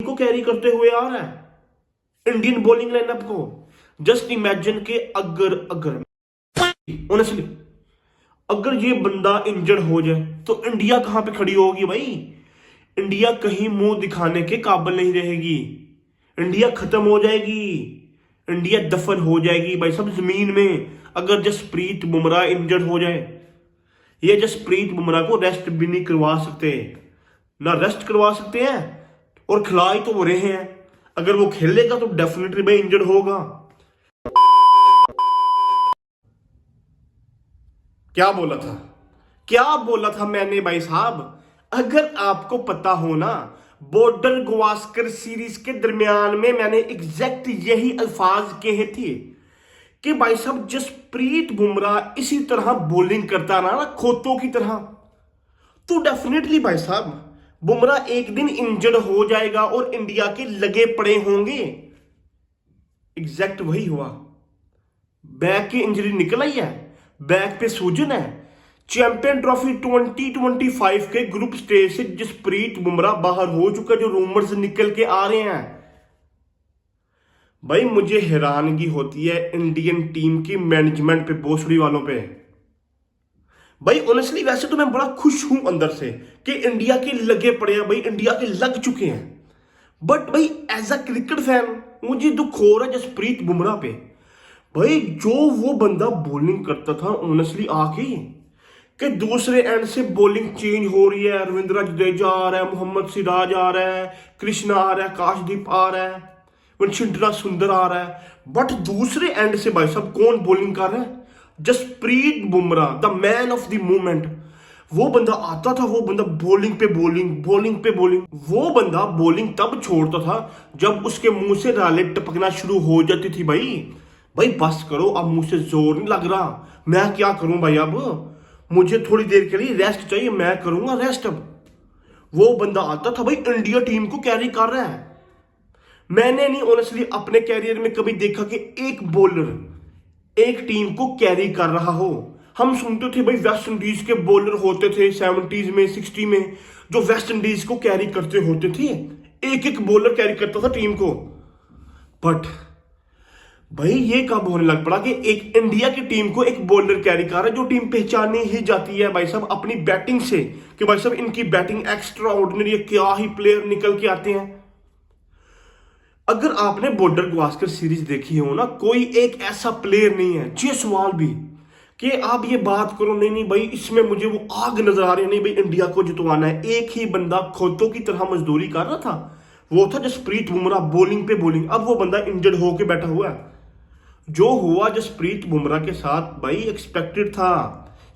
को कैरी करते हुए आ रहा है इंडियन बॉलिंग लाइनअप को। जस्ट इमेजिन के अगर अगर ऑनेस्टली अगर ये बंदा इंजर्ड हो जाए तो इंडिया कहां पे खड़ी होगी भाई। इंडिया कहीं मुंह दिखाने के काबिल नहीं रहेगी। इंडिया खत्म हो जाएगी। इंडिया दफन हो जाएगी भाई सब जमीन में। अगर जसप्रीत बुमराह इंजर्ड हो जाए, ये जसप्रीत बुमराह को रेस्ट भी नहीं करवा सकते, ना रेस्ट करवा सकते हैं और खिला ही तो हो रहे हैं। अगर वो खेलेगा तो डेफिनेटली भाई इंजर्ड होगा। क्या बोला था मैंने भाई साहब। अगर आपको पता हो ना, बॉर्डर गवास्कर सीरीज के दरमियान में मैंने एग्जैक्ट यही अल्फाज कहे थे कि भाई साहब जसप्रीत बुमराह इसी तरह बॉलिंग करता ना खोतों की तरह, तो डेफिनेटली भाई साहब बुमराह एक दिन इंजर्ड हो जाएगा और इंडिया के लगे पड़े होंगे। एग्जैक्ट वही हुआ। बैक की इंजरी निकल आई है, बैक पे सूजन है। चैंपियन ट्रॉफी 2025 के ग्रुप स्टेज से जसप्रीत बुमराह बाहर हो चुका, जो रूमर्स निकल के आ रहे हैं। भाई मुझे हैरानगी होती है इंडियन टीम की मैनेजमेंट पे, भोसड़ी वालों पे। भाई ऑनेस्टली वैसे तो मैं बड़ा खुश हूं अंदर से कि इंडिया के लगे पड़े हैं भाई, इंडिया के लग चुके हैं। बट भाई एज अ क्रिकेट फैन मुझे दुख हो रहा है जसप्रीत बुमराह पे। भाई जो वो बंदा बॉलिंग करता था ऑनेस्टली आके, कि दूसरे एंड से बॉलिंग चेंज हो रही है। रविंद्र जडेजा आ रहा है, मोहम्मद सिराज आ रहा है, कृष्णा आ रहा है, काशदीप आ रहा है, वंशिंडरा सुंदर आ रहा है। बट दूसरे एंड से भाई साहब कौन बॉलिंग कर रहा है? Jasprit Bumrah, the man of the movement. वो बंदा आता था, वो बंदा बॉलिंग पे बॉलिंग, बॉलिंग पे बॉलिंग। वो बंदा बॉलिंग तब छोड़ता था जब उसके मुंह से राले टपकना शुरू हो जाती थी। भाई बस करो, अब मुंह से जोर नहीं लग रहा, मैं क्या करूं भाई, अब मुझे थोड़ी देर के लिए रेस्ट चाहिए, मैं करूंगा रेस्ट। अब वो बंदा आता था भाई, इंडिया टीम को कैरी कर रहा है। मैंने नहीं ऑनेस्टली अपने कैरियर में कभी देखा कि एक बॉलर एक टीम को कैरी कर रहा हो। हम सुनते थे भाई वेस्ट इंडीज के बॉलर होते थे 70s में 60 में, जो वेस्ट इंडीज को कैरी करते होते थे, एक एक बॉलर कैरी करता था टीम को। बट भाई ये कब होने लग पड़ा कि एक इंडिया की टीम को एक बॉलर कैरी कर रहा है, जो टीम पहचानी ही जाती है भाई साहब अपनी बैटिंग से, कि भाई साहब इनकी बैटिंग एक्स्ट्रा ऑर्डिनरी है, क्या ही प्लेयर निकल के आते हैं। अगर आपने बॉर्डर गवास्कर सीरीज देखी हो ना, कोई एक ऐसा प्लेयर नहीं है ये सवाल भी कि आप ये बात करो नहीं नहीं भाई इसमें मुझे वो आग नजर आ रही है, नहीं भाई इंडिया को जितवाना है। एक ही बंदा खोतों की तरह मजदूरी कर रहा था, वो था जसप्रीत बुमराह, बॉलिंग पे बॉलिंग। अब वो बंदा इंजर्ड होके बैठा हुआ है। जो हुआ जसप्रीत बुमराह के साथ भाई एक्सपेक्टेड था,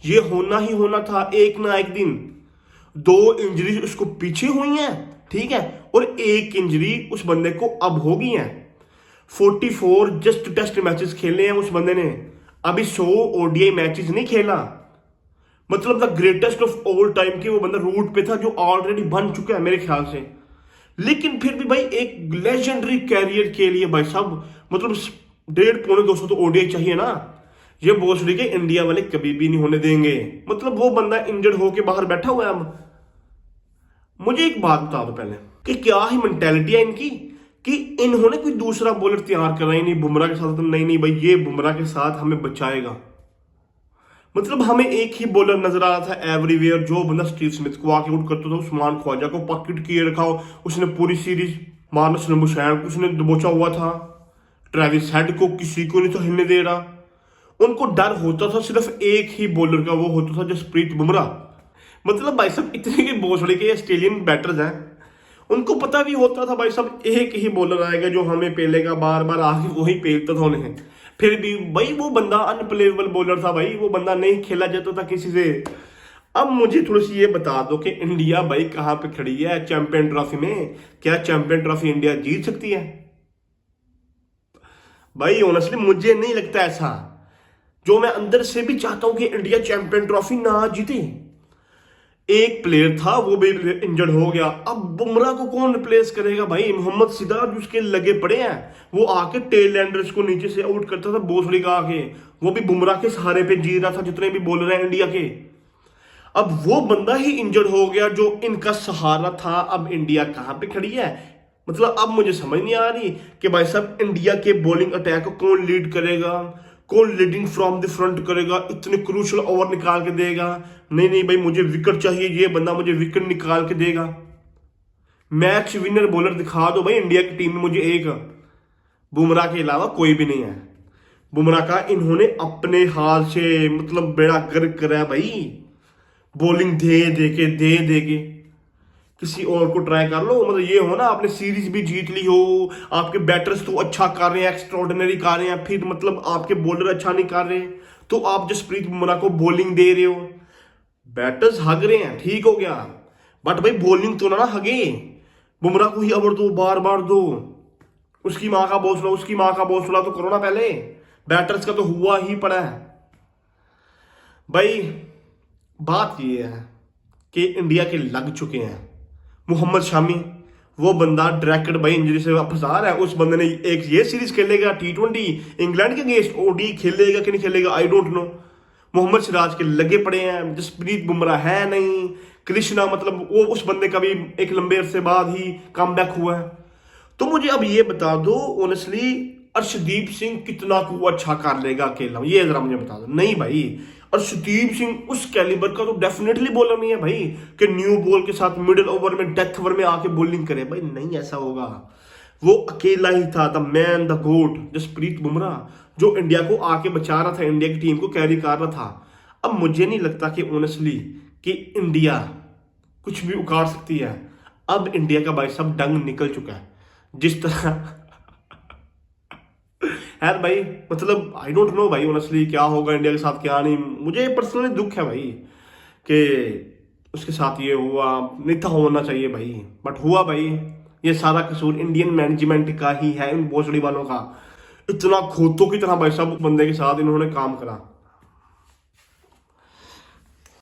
ये होना ही होना था एक ना एक दिन। 2 इंजरी उसको पीछे हुई हैं, ठीक है, और एक इंजरी उस बंदे को अब हो गई है। 44 जस्ट टेस्ट मैचेस खेले हैं उस बंदे ने, अभी 100 ओडीआई मैचेस नहीं खेला। मतलब the greatest of all time के वो बंदा रूट पे था, जो ऑलरेडी बन चुका है मेरे ख्याल से। लेकिन फिर भी भाई एक लेजेंडरी कैरियर के लिए भाई साहब मतलब 150-200 तो ओडीआई चाहिए ना। ये भोसड़ी के इंडिया वाले कभी भी नहीं होने देंगे। मतलब वो बंदा इंजर्ड होके बाहर बैठा हुआ है। अब मुझे एक बात बता दो पहले कि क्या ही मेंटेलिटी है इनकी, कि इन्होंने कोई दूसरा बॉलर तैयार करा ही नहीं बुमराह के साथ। तो नहीं भाई ये बुमराह के साथ हमें बचाएगा। मतलब हमें एक ही बॉलर नजर आ रहा था एवरीवेयर, जो बंदा स्टीव स्मिथ को आके आउट करता था, उस्मान ख्वाजा को पॉकेट किए रखा हो, उसने पूरी सीरीज मार्नस बुशैन को उसने दबोचा हुआ था। ट्रेविस हेड को किसी को नहीं था हिलने दे रहा। उनको डर होता था सिर्फ एक ही बॉलर का, वो होता था जसप्रीत बुमराह। मतलब भाई साहब इतने के भोसड़े के ऑस्ट्रेलियन बैटर्स हैं, उनको पता भी होता था भाई साहब एक ही बॉलर आएगा जो हमें पेलेगा, बार बार आके वही पेलता था उन्हें। फिर भी भाई वो बंदा अनप्लेएबल बॉलर था भाई, वो बंदा नहीं खेला जाता था किसी से। अब मुझे थोड़ी सी ये बता दो कि इंडिया भाई कहां पे खड़ी है चैंपियन ट्रॉफी में? क्या चैंपियन ट्रॉफी इंडिया जीत सकती है? भाई ऑनेस्टली मुझे नहीं लगता ऐसा। जो मैं अंदर से भी चाहता हूं कि इंडिया चैंपियन ट्रॉफी ना जीते। एक प्लेयर था वो भी इंजर्ड हो गया, अब बुमराह को कौन रिप्लेस करेगा भाई? मोहम्मद सिराज उसके लगे पड़े हैं, वो आके टेल एंडर्स को नीचे से आउट करता था बोसड़ी का आके, वो भी बुमराह के सहारे पे जी रहा था जितने भी बॉलर हैं इंडिया के। अब वो बंदा ही इंजर्ड हो गया जो इनका सहारा था। अब इंडिया कहां पे खड़ी है? मतलब अब मुझे समझ नहीं आ रही कि भाई साहब इंडिया के बॉलिंग अटैक को कौन लीड करेगा, कौन लीडिंग फ्रॉम द फ्रंट करेगा, इतने क्रूशल ओवर निकाल के देगा। नहीं नहीं भाई, मुझे विकेट चाहिए, ये बंदा मुझे विकेट निकाल के देगा। मैच विनर बॉलर दिखा दो भाई इंडिया की टीम में मुझे एक। बुमराह के अलावा कोई भी नहीं है। बुमराह का इन्होंने अपने हाथ से मतलब बेड़ा गर्क करा है भाई, बॉलिंग दे दे के। किसी और को ट्राई कर लो, मतलब ये हो ना आपने सीरीज भी जीत ली हो, आपके बैटर्स तो अच्छा कर रहे हैं, एक्स्ट्रॉर्डिनरी कर रहे हैं, फिर मतलब आपके बॉलर अच्छा नहीं कर रहे, तो आप जसप्रीत बुमराह को बॉलिंग दे रहे हो। बैटर्स हग रहे हैं, ठीक हो गया, बट भाई बॉलिंग तो ना हगे। बुमराह को ही ओवर दो, बार बार दो। उसकी माँ का बॉल सुना, उसकी माँ का बॉल सुना तो करो ना पहले। बैटर्स का तो हुआ ही पड़ा है भाई। बात ये है कि इंडिया के लग चुके हैं। मोहम्मद शामी वो बंदा डायरेक्ट भाई इंजरी से वापस आ रहा है। उस बंदे ने एक ये सीरीज खेलेगा T20 इंग्लैंड के अगेंस्ट, ओडी खेलेगा कि नहीं खेलेगा I don't know. Mohammed Siraj के लगे पड़े हैं, जसप्रीत बुमराह है नहीं, कृष्णा मतलब वो उस बंदे का भी एक लंबे अरसे बाद ही कम बैक हुआ है। तो मुझे अब ये बता दो ऑनेस्टली, अर्शदीप सिंह कितना को अच्छा कर लेगा अकेला, ये जरा मुझे बता दो। नहीं भाई, अर्शदीप सिंह उस कैलिबर का तो डेफिनेटली बॉलर नहीं है भाई कि न्यू बॉल के साथ मिडिल ओवर में डेथ ओवर में आके बॉलिंग करे। भाई नहीं ऐसा होगा। वो अकेला ही था, द मैन द गोट जसप्रीत बुमराह, जो इंडिया को आके बचा रहा था, इंडिया की टीम को कैरी कर रहा था। अब मुझे नहीं लगता कि ऑनेस्टली कि इंडिया कुछ भी उखाड़ सकती है। अब इंडिया का भाई सब डंग निकल चुका है जिस तरह यार भाई, मतलब आई डोंट नो भाई ऑनेस्टली क्या होगा इंडिया के साथ क्या नहीं। मुझे पर्सनली दुख है भाई कि उसके साथ ये हुआ, नहीं था होना चाहिए भाई, बट हुआ भाई। ये सारा कसूर इंडियन मैनेजमेंट का ही है, इन भोसड़ी वालों का। इतना खोतों की तरह भाई साहब बंदे के साथ इन्होंने काम करा।